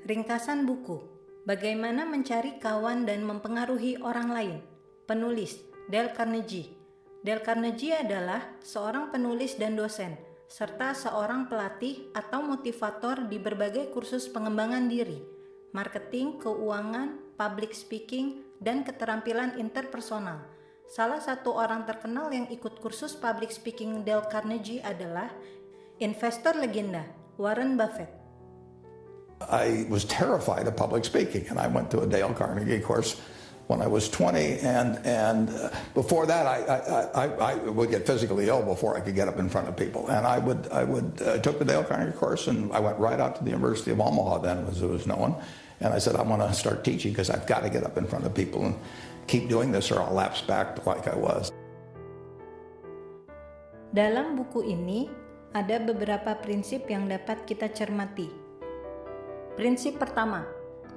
Ringkasan buku, Bagaimana Mencari Kawan dan Mempengaruhi Orang Lain. Penulis, Dale Carnegie. Dale Carnegie adalah seorang penulis dan dosen, serta seorang pelatih atau motivator di berbagai kursus pengembangan diri, marketing, keuangan, public speaking, dan keterampilan interpersonal. Salah satu orang terkenal yang ikut kursus public speaking Dale Carnegie adalah investor legenda Warren Buffett. I was terrified of public speaking, and I went to a Dale Carnegie course when I was 20, and before that, I would get physically ill before I could get up in front of people. And I took the Dale Carnegie course, and I went right out to the University of Omaha then, as it was known, and I said, I want to start teaching because I've got to get up in front of people and keep doing this or I'll lapse back like I was. Dalam buku ini, ada beberapa prinsip yang dapat kita cermati. Prinsip pertama,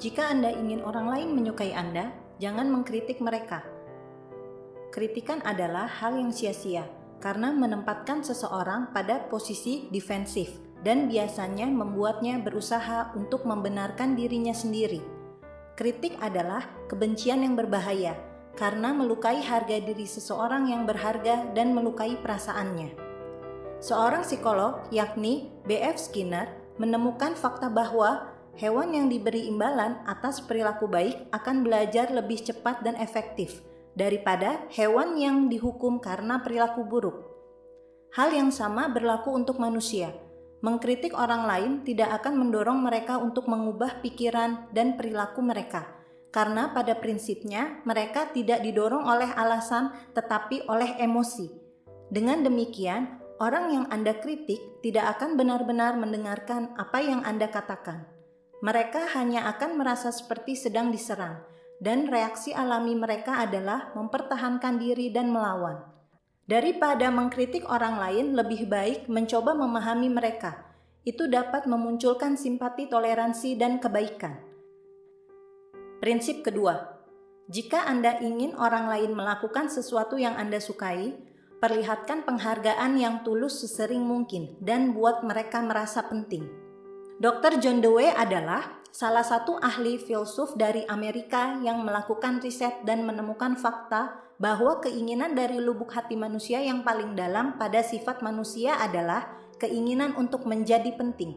jika Anda ingin orang lain menyukai Anda, jangan mengkritik mereka. Kritikan adalah hal yang sia-sia karena menempatkan seseorang pada posisi defensif dan biasanya membuatnya berusaha untuk membenarkan dirinya sendiri. Kritik adalah kebencian yang berbahaya karena melukai harga diri seseorang yang berharga dan melukai perasaannya. Seorang psikolog, yakni B.F. Skinner, menemukan fakta bahwa hewan yang diberi imbalan atas perilaku baik akan belajar lebih cepat dan efektif daripada hewan yang dihukum karena perilaku buruk. Hal yang sama berlaku untuk manusia. Mengkritik orang lain tidak akan mendorong mereka untuk mengubah pikiran dan perilaku mereka, karena pada prinsipnya mereka tidak didorong oleh alasan tetapi oleh emosi. Dengan demikian, orang yang Anda kritik tidak akan benar-benar mendengarkan apa yang Anda katakan. Mereka hanya akan merasa seperti sedang diserang, dan reaksi alami mereka adalah mempertahankan diri dan melawan. Daripada mengkritik orang lain, lebih baik mencoba memahami mereka. Itu dapat memunculkan simpati, toleransi, dan kebaikan. Prinsip kedua, jika Anda ingin orang lain melakukan sesuatu yang Anda sukai, perlihatkan penghargaan yang tulus sesering mungkin dan buat mereka merasa penting. Dr. John Dewey adalah salah satu ahli filsuf dari Amerika yang melakukan riset dan menemukan fakta bahwa keinginan dari lubuk hati manusia yang paling dalam pada sifat manusia adalah keinginan untuk menjadi penting.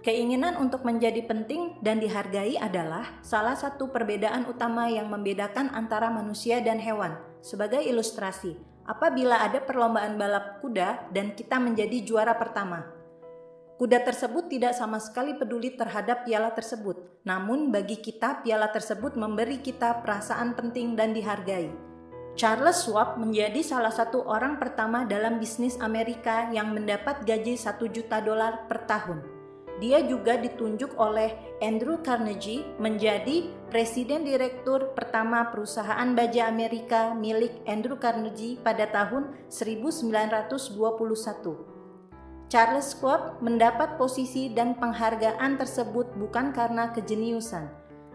Keinginan untuk menjadi penting dan dihargai adalah salah satu perbedaan utama yang membedakan antara manusia dan hewan. Sebagai ilustrasi, apabila ada perlombaan balap kuda dan kita menjadi juara pertama, kuda tersebut tidak sama sekali peduli terhadap piala tersebut. Namun bagi kita, piala tersebut memberi kita perasaan penting dan dihargai. Charles Schwab menjadi salah satu orang pertama dalam bisnis Amerika yang mendapat gaji $1 juta per tahun. Dia juga ditunjuk oleh Andrew Carnegie menjadi presiden direktur pertama perusahaan baja Amerika milik Andrew Carnegie pada tahun 1921. Charles Schwab mendapat posisi dan penghargaan tersebut bukan karena kejeniusan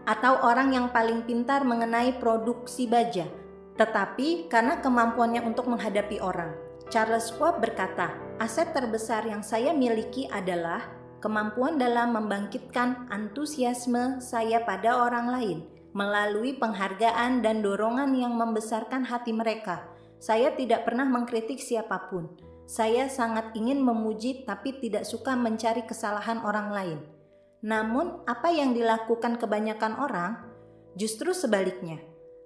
atau orang yang paling pintar mengenai produksi baja, tetapi karena kemampuannya untuk menghadapi orang. Charles Schwab berkata, aset terbesar yang saya miliki adalah kemampuan dalam membangkitkan antusiasme saya pada orang lain melalui penghargaan dan dorongan yang membesarkan hati mereka. Saya tidak pernah mengkritik siapapun. Saya sangat ingin memuji tapi tidak suka mencari kesalahan orang lain. Namun, apa yang dilakukan kebanyakan orang? Justru sebaliknya.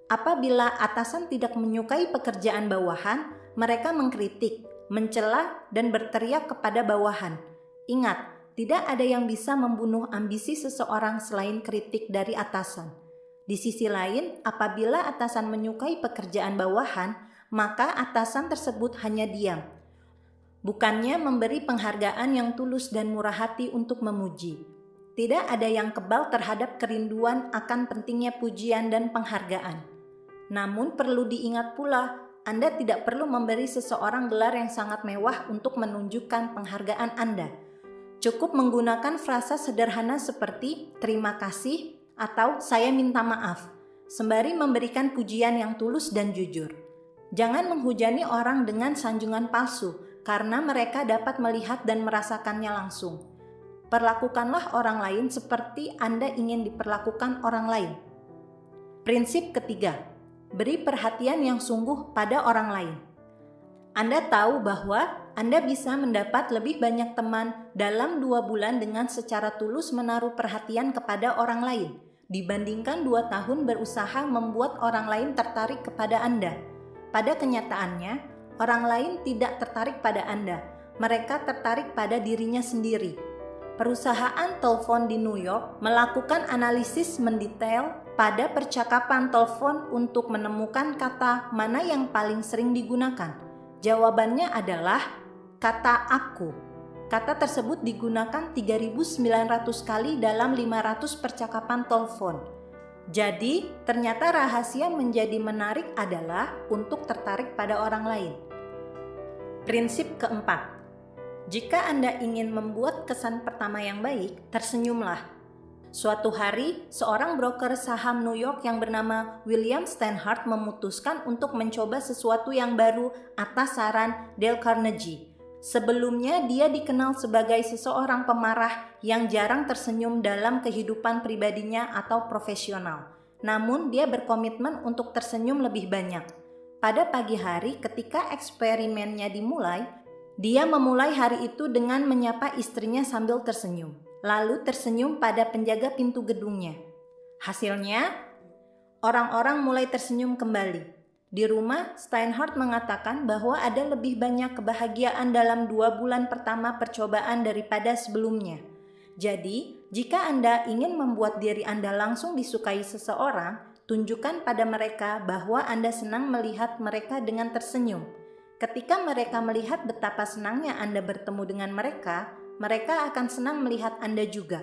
Apabila atasan tidak menyukai pekerjaan bawahan, mereka mengkritik, mencela, dan berteriak kepada bawahan. Ingat, tidak ada yang bisa membunuh ambisi seseorang selain kritik dari atasan. Di sisi lain, apabila atasan menyukai pekerjaan bawahan, maka atasan tersebut hanya diam. Bukannya memberi penghargaan yang tulus dan murah hati untuk memuji. Tidak ada yang kebal terhadap kerinduan akan pentingnya pujian dan penghargaan. Namun perlu diingat pula, Anda tidak perlu memberi seseorang gelar yang sangat mewah untuk menunjukkan penghargaan Anda. Cukup menggunakan frasa sederhana seperti terima kasih atau saya minta maaf, sembari memberikan pujian yang tulus dan jujur. Jangan menghujani orang dengan sanjungan palsu, karena mereka dapat melihat dan merasakannya langsung. perlakukanlah orang lain seperti Anda ingin diperlakukan orang lain. Prinsip ketiga, beri perhatian yang sungguh pada orang lain. Anda tahu bahwa Anda bisa mendapat lebih banyak teman dalam 2 bulan dengan secara tulus menaruh perhatian kepada orang lain, dibandingkan 2 tahun berusaha membuat orang lain tertarik kepada Anda. Pada kenyataannya, orang lain tidak tertarik pada Anda. Mereka tertarik pada dirinya sendiri. Perusahaan telepon di New York melakukan analisis mendetail pada percakapan telepon untuk menemukan kata mana yang paling sering digunakan. Jawabannya adalah kata aku. Kata tersebut digunakan 3.900 kali dalam 500 percakapan telepon. Jadi, ternyata rahasia menjadi menarik adalah untuk tertarik pada orang lain. Prinsip keempat, jika Anda ingin membuat kesan pertama yang baik, tersenyumlah. Suatu hari, seorang broker saham New York yang bernama William Steinhardt memutuskan untuk mencoba sesuatu yang baru atas saran Dale Carnegie. Sebelumnya, dia dikenal sebagai seseorang pemarah yang jarang tersenyum dalam kehidupan pribadinya atau profesional. Namun, dia berkomitmen untuk tersenyum lebih banyak. Pada pagi hari, ketika eksperimennya dimulai, dia memulai hari itu dengan menyapa istrinya sambil tersenyum, lalu tersenyum pada penjaga pintu gedungnya. Hasilnya, orang-orang mulai tersenyum kembali. Di rumah, Steinhardt mengatakan bahwa ada lebih banyak kebahagiaan dalam 2 bulan pertama percobaan daripada sebelumnya. Jadi, jika Anda ingin membuat diri Anda langsung disukai seseorang, tunjukkan pada mereka bahwa Anda senang melihat mereka dengan tersenyum. Ketika mereka melihat betapa senangnya Anda bertemu dengan mereka akan senang melihat Anda juga.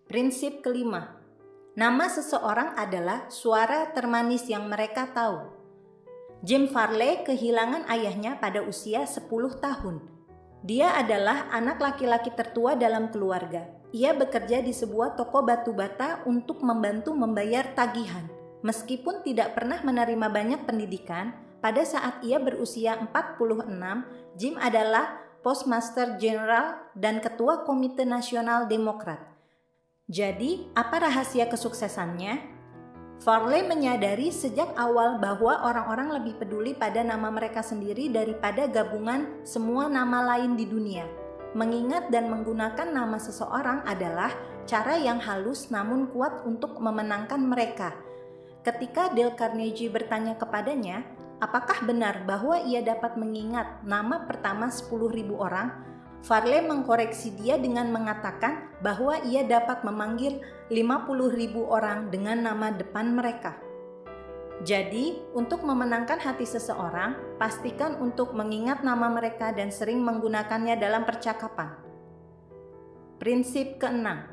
Prinsip kelima, nama seseorang adalah suara termanis yang mereka tahu. Jim Farley kehilangan ayahnya pada usia 10 tahun. Dia adalah anak laki-laki tertua dalam keluarga. Ia bekerja di sebuah toko batu bata untuk membantu membayar tagihan. Meskipun tidak pernah menerima banyak pendidikan, pada saat ia berusia 46, Jim adalah Postmaster General dan Ketua Komite Nasional Demokrat. Jadi, apa rahasia kesuksesannya? Farley menyadari sejak awal bahwa orang-orang lebih peduli pada nama mereka sendiri daripada gabungan semua nama lain di dunia. Mengingat dan menggunakan nama seseorang adalah cara yang halus namun kuat untuk memenangkan mereka. Ketika Dale Carnegie bertanya kepadanya, apakah benar bahwa ia dapat mengingat nama pertama 10.000 orang? Farley mengkoreksi dia dengan mengatakan bahwa ia dapat memanggil 50.000 orang dengan nama depan mereka. Jadi, untuk memenangkan hati seseorang, pastikan untuk mengingat nama mereka dan sering menggunakannya dalam percakapan. Prinsip keenam,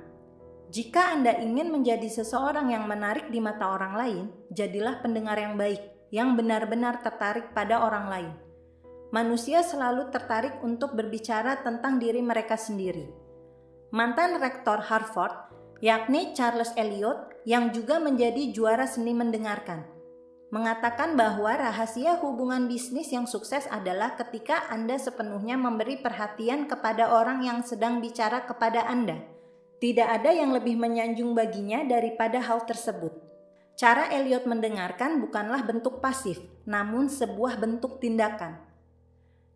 jika Anda ingin menjadi seseorang yang menarik di mata orang lain, jadilah pendengar yang baik, yang benar-benar tertarik pada orang lain. Manusia selalu tertarik untuk berbicara tentang diri mereka sendiri. Mantan rektor Harvard, yakni Charles Eliot, yang juga menjadi juara seni mendengarkan, mengatakan bahwa rahasia hubungan bisnis yang sukses adalah ketika Anda sepenuhnya memberi perhatian kepada orang yang sedang bicara kepada Anda. Tidak ada yang lebih menyanjung baginya daripada hal tersebut. Cara Eliot mendengarkan bukanlah bentuk pasif, namun sebuah bentuk tindakan.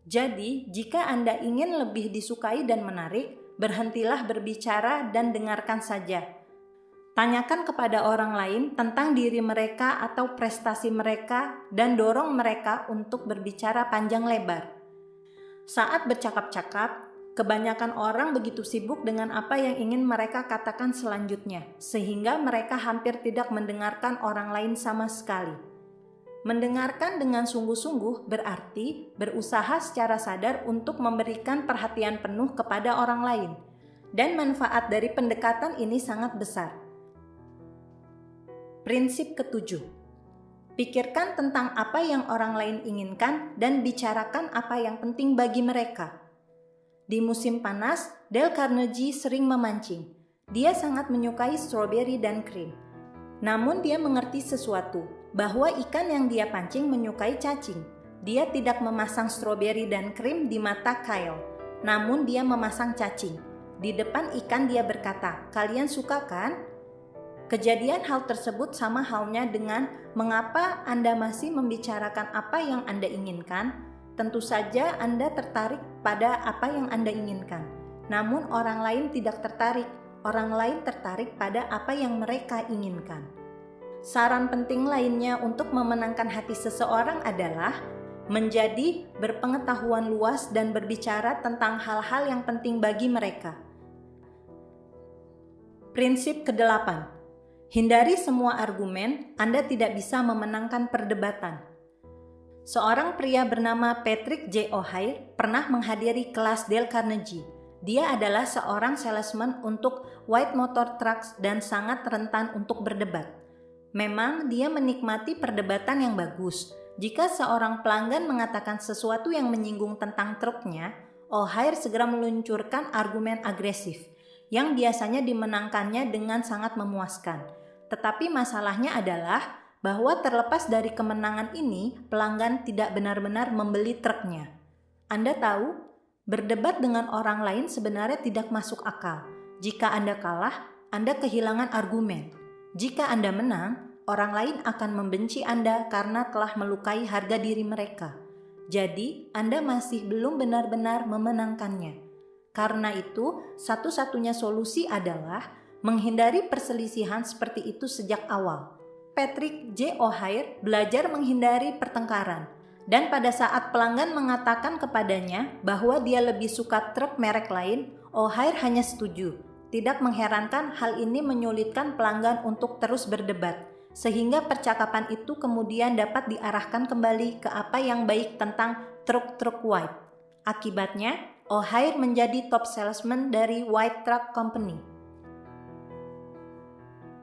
Jadi, jika Anda ingin lebih disukai dan menarik, berhentilah berbicara dan dengarkan saja. Tanyakan kepada orang lain tentang diri mereka atau prestasi mereka dan dorong mereka untuk berbicara panjang lebar. Saat bercakap-cakap, kebanyakan orang begitu sibuk dengan apa yang ingin mereka katakan selanjutnya, sehingga mereka hampir tidak mendengarkan orang lain sama sekali. Mendengarkan dengan sungguh-sungguh berarti berusaha secara sadar untuk memberikan perhatian penuh kepada orang lain, dan manfaat dari pendekatan ini sangat besar. Prinsip ketujuh, pikirkan tentang apa yang orang lain inginkan dan bicarakan apa yang penting bagi mereka. Di musim panas, Dale Carnegie sering memancing. Dia sangat menyukai stroberi dan krim. Namun dia mengerti sesuatu, bahwa ikan yang dia pancing menyukai cacing. Dia tidak memasang stroberi dan krim di mata Kyle, namun dia memasang cacing. Di depan ikan dia berkata, "Kalian suka kan?" Kejadian hal tersebut sama halnya dengan mengapa Anda masih membicarakan apa yang Anda inginkan. Tentu saja Anda tertarik pada apa yang Anda inginkan. Namun orang lain tidak tertarik. Orang lain tertarik pada apa yang mereka inginkan. Saran penting lainnya untuk memenangkan hati seseorang adalah menjadi berpengetahuan luas dan berbicara tentang hal-hal yang penting bagi mereka. Prinsip ke-8. Hindari semua argumen, Anda tidak bisa memenangkan perdebatan. Seorang pria bernama Patrick J. O'Hare pernah menghadiri kelas Dale Carnegie. Dia adalah seorang salesman untuk White Motor Trucks dan sangat rentan untuk berdebat. Memang dia menikmati perdebatan yang bagus. Jika seorang pelanggan mengatakan sesuatu yang menyinggung tentang truknya, O'Hare segera meluncurkan argumen agresif yang biasanya dimenangkannya dengan sangat memuaskan. Tetapi masalahnya adalah bahwa terlepas dari kemenangan ini, pelanggan tidak benar-benar membeli truknya. Anda tahu, berdebat dengan orang lain sebenarnya tidak masuk akal. Jika Anda kalah, Anda kehilangan argumen. Jika Anda menang, orang lain akan membenci Anda karena telah melukai harga diri mereka. Jadi, Anda masih belum benar-benar memenangkannya. Karena itu, satu-satunya solusi adalah menghindari perselisihan seperti itu sejak awal. Patrick J. O'Hare belajar menghindari pertengkaran, dan pada saat pelanggan mengatakan kepadanya bahwa dia lebih suka truk merek lain, O'Hare hanya setuju. Tidak mengherankan hal ini menyulitkan pelanggan untuk terus berdebat, sehingga percakapan itu kemudian dapat diarahkan kembali ke apa yang baik tentang truk-truk White. Akibatnya, O'Hare menjadi top salesman dari White Truck Company.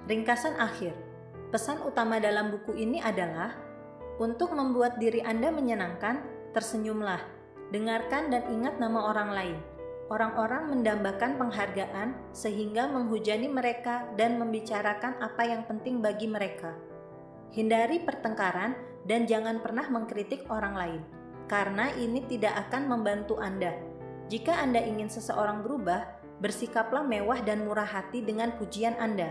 Ringkasan akhir, pesan utama dalam buku ini adalah untuk membuat diri Anda menyenangkan, tersenyumlah, dengarkan dan ingat nama orang lain. Orang-orang mendambakan penghargaan sehingga menghujani mereka dan membicarakan apa yang penting bagi mereka. Hindari pertengkaran dan jangan pernah mengkritik orang lain, karena ini tidak akan membantu Anda. Jika Anda ingin seseorang berubah, bersikaplah mewah dan murah hati dengan pujian Anda.